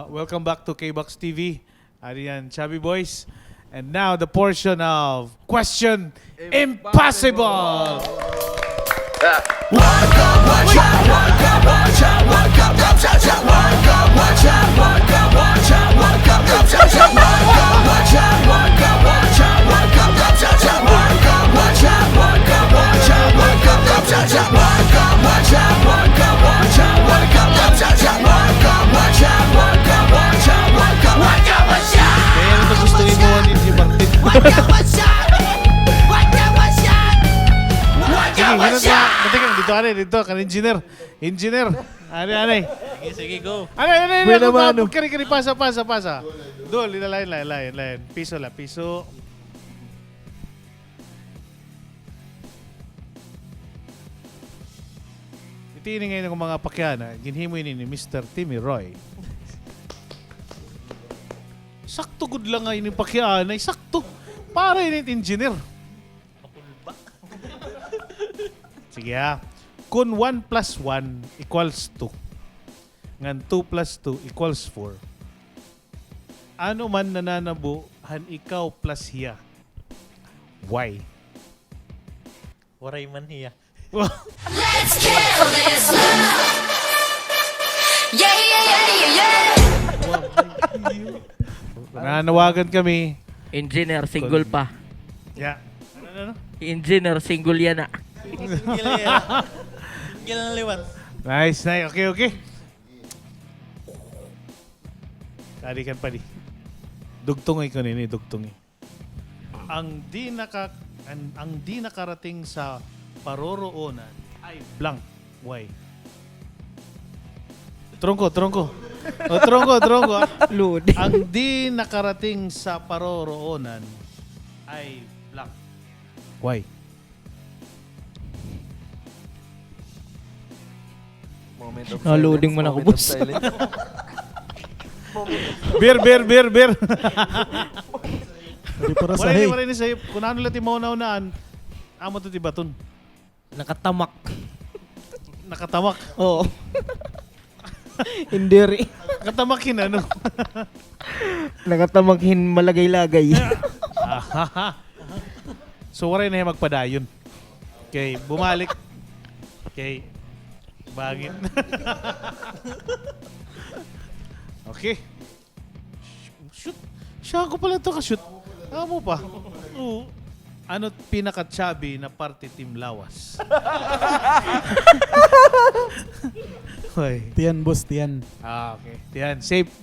Welcome back to KBOX TV. Ariyan, Chubby Boys. And now the portion of Question Impossible. Kaya ito gusto ni mo ni Martin. Sige, dito ka rin, dito ka engineer. Engineer. Ano. Sige, go. Ano. Kari, pasa. Dol, lain. Piso. Itini ngayon ng mga pakyana, ginhimo ini ni Mr. Timmy Roy. Sakto good lang nga ini pakyana, sakto. Para ini engineer. Sige Kung 1 plus 1 equals 2, ngan 2 plus 2 equals 4, ano man nananabuhan ikaw plus hiya? Why? Waray man hiya. Let's kill this love. Yeah. Nananawagan kami. Engineer, single pa. Yeah. Ano? Engineer, single yan na. Single na liwan. Nice. Okay. Tarikan pa di. Dugtungoy ko nini, dugtungoy. Ang di nakarating sa paroroonan ay blank. Why? Trongko. Trongko. Loading. Ang di nakarating sa paroroonan ay blank. Why? Loading mo na ako, boss. Beer. Di para sa hay. Wala ni sa'yo. Kung ano lang mo naunaan, amo to tibaton. Nakatamak. Nakatamak. Oo. Hindi rin. Nakatamakin ano? Nakatamakhin malagay-lagay. So, waray na yung magpadayon. Okay, bumalik. Okay. Bangin. Okay. Shoot. Siya ko pala ito ka-shoot. Amo pa. Oo. Ano't pinaka-chubby na party team lawas? Hoy. Tiyan, boss, tiyan. Okay. Yan, safe.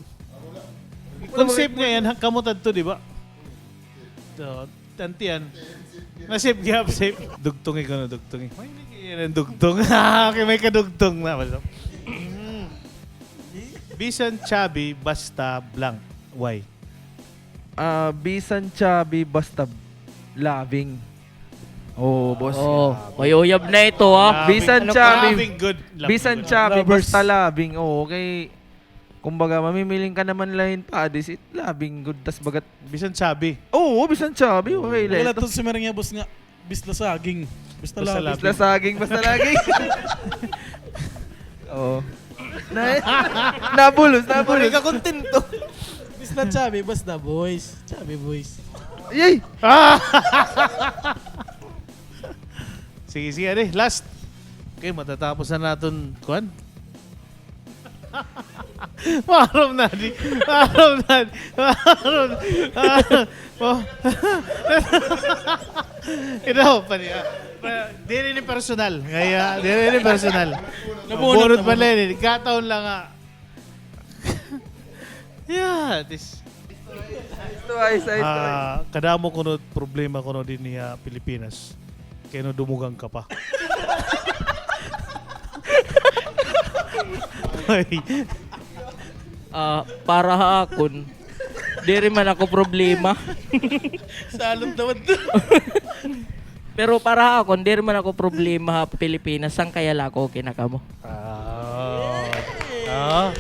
Kung safe nga yan, kamutad to, di ba? So, tantiyan. Na-safe gap, safe. Dugtungi ko na, dugtungi. May yan ang dugtong. Okay, may kadugtong na. Bisan chubby, basta blank. Why? Bisan chubby, basta loving. Oh, boss. Oh, may uyab na ito, ha? Bisan chubby. Loving good. Bisan chubby, basta loving. Oh, okay. Kumbaga, mamimiling ka naman lahin pa. This it loving good. Tas bagat. Bisan chubby. Oo, bisan chubby. Okay, Wala let. to si Maring boss nga. Bisla saging. Basta Basta labis. Basta saging, basta laging. Oo. Nabulos. Ka kontento. Bisla chubby, basta boys. Chubby boys. Yay! Sige, last. Okay, matatapos na natin, Kuan. Marom na. Ito, dili ni personal. Kaya, dili ni personal. Nabunot pa lang. Kataon lang nga. Yeah, this... kadamo ko no problema ko no din niya Pilipinas. Kaya no dumugang ka pa. Para akon, di rin man ako problema. Salong tawad to. Pero para akon, di rin man ako problema Pilipinas. Sang kaya lako kinakamo? Ah.